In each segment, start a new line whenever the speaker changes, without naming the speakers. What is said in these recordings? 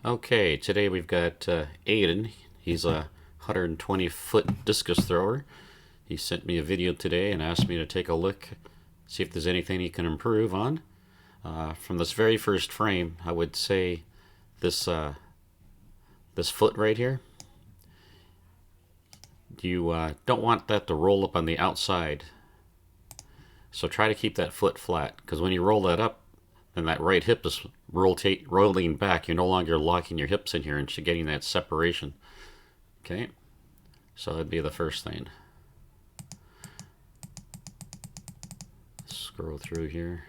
Okay, today we've got Aiden. He's a 120-foot discus thrower. He sent me a video today and asked me to take a look, see if there's anything he can improve on. From this very first frame, I would say this this foot right here. You don't want that to roll up on the outside, so try to keep that foot flat. Because when you roll that up, then that right hip is rolling back. You're no longer locking your hips in here and getting that separation. Okay, so that'd be the first thing. Scroll through here.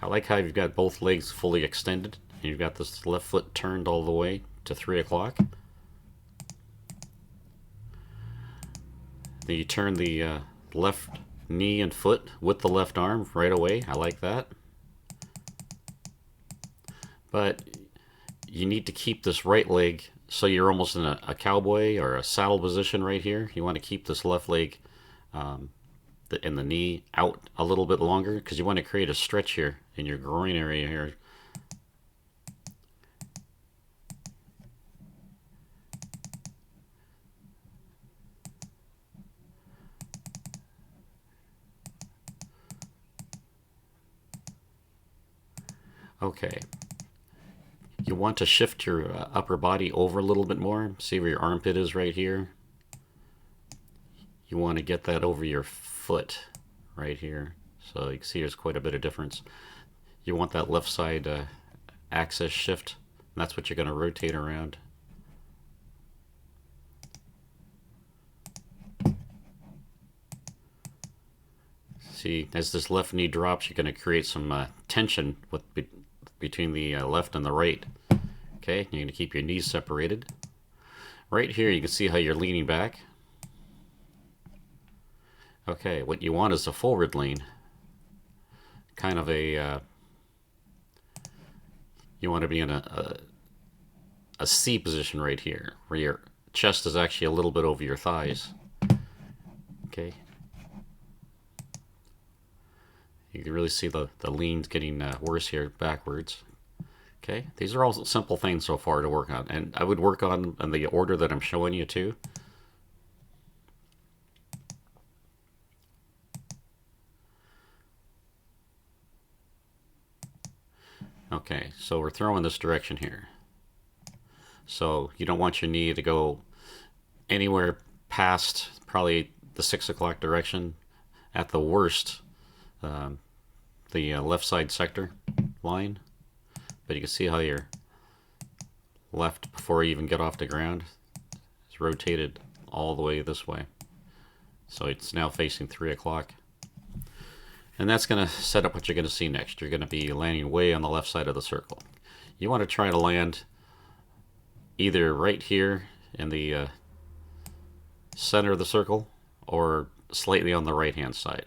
I like how you've got both legs fully extended and you've got this left foot turned all the way to 3 o'clock. Then you turn the left knee and foot with the left arm right away. I like that. But you need to keep this right leg so you're almost in a cowboy or a saddle position right here. You want to keep this left leg and the knee out a little bit longer because you want to create a stretch here in your groin area here. Okay. You want to shift your upper body over a little bit more. See where your armpit is right here. You want to get that over your foot right here. So you can see there's quite a bit of difference. You want that left side axis shift. And that's what you're going to rotate around. See, as this left knee drops, you're going to create some tension between the left and the right. Okay, you're going to keep your knees separated. Right here, you can see how you're leaning back. Okay, what you want is a forward lean. Kind of a, you want to be in a C position right here, where your chest is actually a little bit over your thighs. Okay. You can really see the leans getting worse here backwards. Okay, these are all simple things so far to work on, and I would work on in the order that I'm showing you too. Okay, so we're throwing this direction here. So you don't want your knee to go anywhere past probably the 6 o'clock direction. At the worst, the left side sector line. But you can see how your left, before you even get off the ground, is rotated all the way this way. So it's now facing 3 o'clock. And that's going to set up what you're going to see next. You're going to be landing way on the left side of the circle. You want to try to land either right here in the center of the circle or slightly on the right hand side.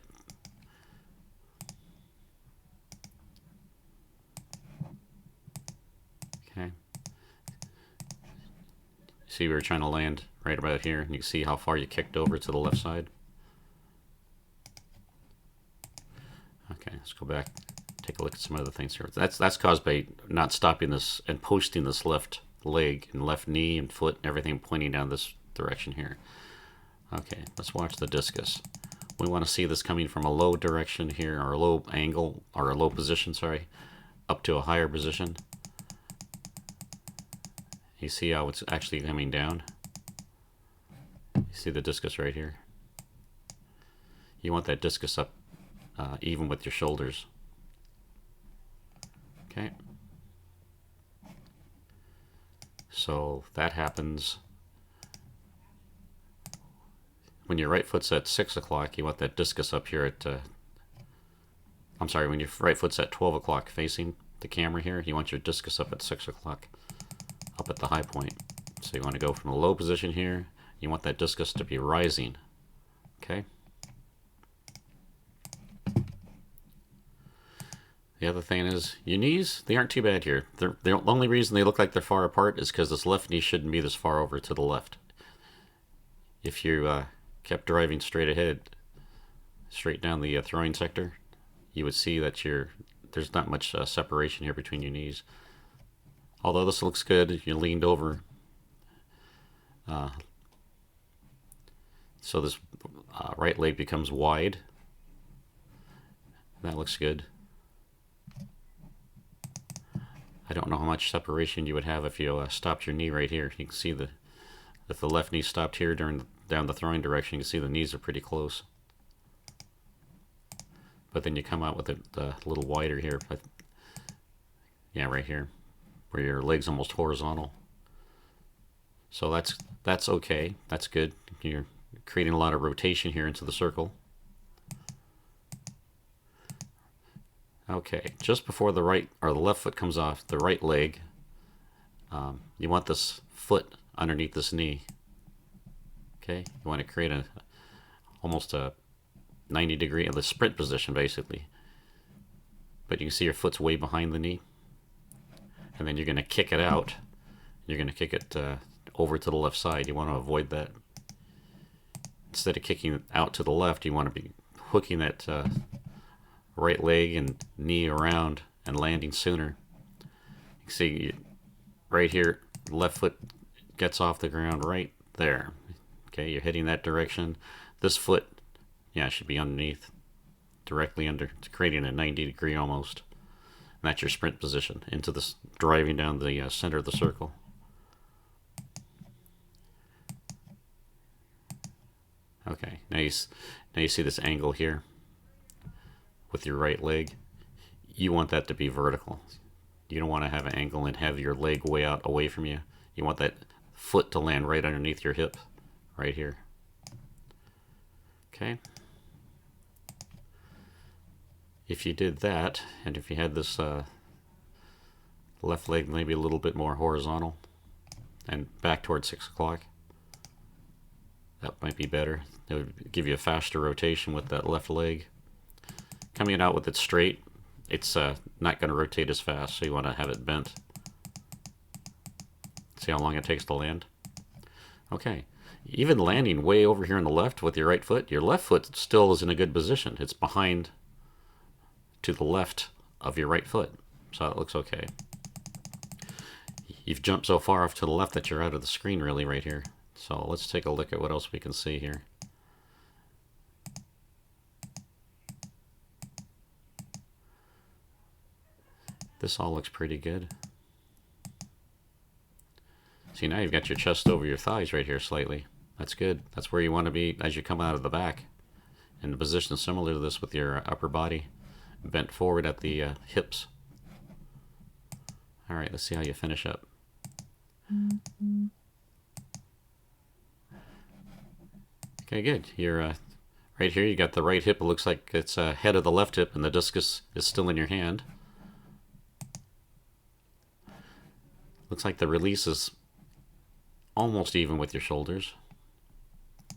Okay. See, we were trying to land right about here, and you can see how far you kicked over to the left side. Okay, let's go back, take a look at some other things here. That's caused by not stopping this and posting this left leg and left knee and foot and everything pointing down this direction here. Okay, let's watch the discus. We want to see this coming from a low direction here, or a low angle, or a low position, sorry, up to a higher position. You see how it's actually coming down? You see the discus right here? You want that discus up even with your shoulders. Okay. So that happens when your right foot's at 6 o'clock. You want that discus up here at, I'm sorry, when your right foot's at 12 o'clock facing the camera here, you want your discus up at 6 o'clock, up at the high point. So you want to go from a low position here. You want that discus to be rising. Okay. The other thing is, your knees, they aren't too bad here. The only reason they look like they're far apart is because this left knee shouldn't be this far over to the left. If you kept driving straight ahead, straight down the throwing sector, you would see that there's not much separation here between your knees. Although this looks good, you leaned over. So this right leg becomes wide. That looks good. I don't know how much separation you would have if you stopped your knee right here. You can see if the left knee stopped here down the throwing direction, you can see the knees are pretty close. But then you come out with it a little wider here. But yeah, right here, where your leg's almost horizontal. So that's okay. That's good. You're creating a lot of rotation here into the circle. Okay, just before the right or the left foot comes off the right leg, you want this foot underneath this knee. Okay, you want to create almost a 90-degree of the sprint position basically. But you can see your foot's way behind the knee, and then you're going to kick it out. You're going to kick it over to the left side. You want to avoid that. Instead of kicking it out to the left, you want to be hooking that right leg and knee around and landing sooner. You can see right here, left foot gets off the ground right there. Okay, you're heading that direction. This foot, yeah, should be underneath, directly under, creating a 90-degree almost. And that's your sprint position into this, driving down the center of the circle. Okay, now you see this angle here with your right leg. You want that to be vertical. You don't want to have an angle and have your leg way out away from you. You want that foot to land right underneath your hip, right here. Okay. If you did that, and if you had this left leg maybe a little bit more horizontal and back towards 6 o'clock, that might be better. It would give you a faster rotation with that left leg. Coming out with it straight, it's not going to rotate as fast, so you want to have it bent. See how long it takes to land? Okay. Even landing way over here on the left with your left foot still is in a good position. It's behind to the left of your right foot, so it looks okay. You've jumped so far off to the left that you're out of the screen really right here. So let's take a look at what else we can see here. This all looks pretty good. See, now you've got your chest over your thighs right here slightly. That's good. That's where you want to be as you come out of the back. In a position similar to this with your upper body bent forward at the hips. All right, let's see how you finish up. Okay, good. You're right here. You got the right hip. It looks like it's ahead of the left hip, and the discus is still in your hand. Looks like the release is almost even with your shoulders. A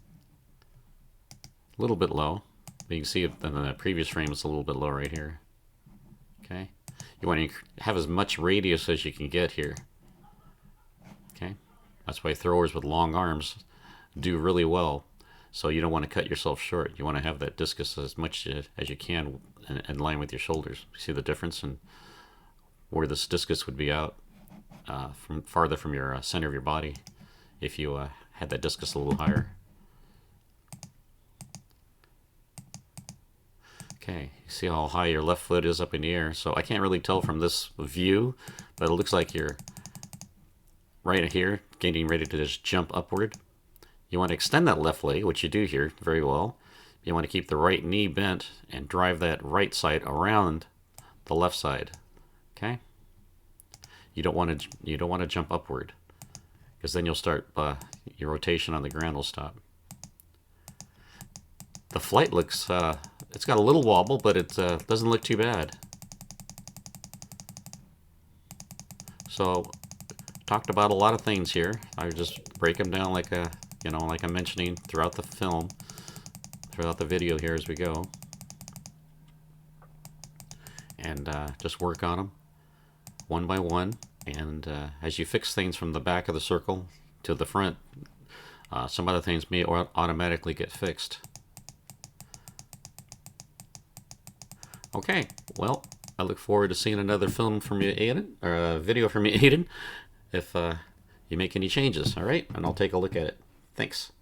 little bit low. But you can see in the previous frame it's a little bit low right here. Okay. You want to have as much radius as you can get here. Okay. That's why throwers with long arms do really well. So you don't want to cut yourself short. You want to have that discus as much as you can in line with your shoulders. See the difference in where this discus would be out from farther from your center of your body if you had that discus a little higher. Okay, you see how high your left foot is up in the air. So I can't really tell from this view, but it looks like you're right here getting ready to just jump upward. You want to extend that left leg, which you do here very well. You want to keep the right knee bent and drive that right side around the left side. Okay? You don't want to jump upward, because then you'll start your rotation on the ground will stop. The flight looks it's got a little wobble, but it doesn't look too bad. So talked about a lot of things here. I just break them down like like I'm mentioning throughout the film, throughout the video here as we go, and just work on them one by one. And as you fix things from the back of the circle to the front, some other things may automatically get fixed. Okay, well, I look forward to seeing another film from you, Aiden, or a video from you, Aiden, if you make any changes. All right, and I'll take a look at it. Thanks.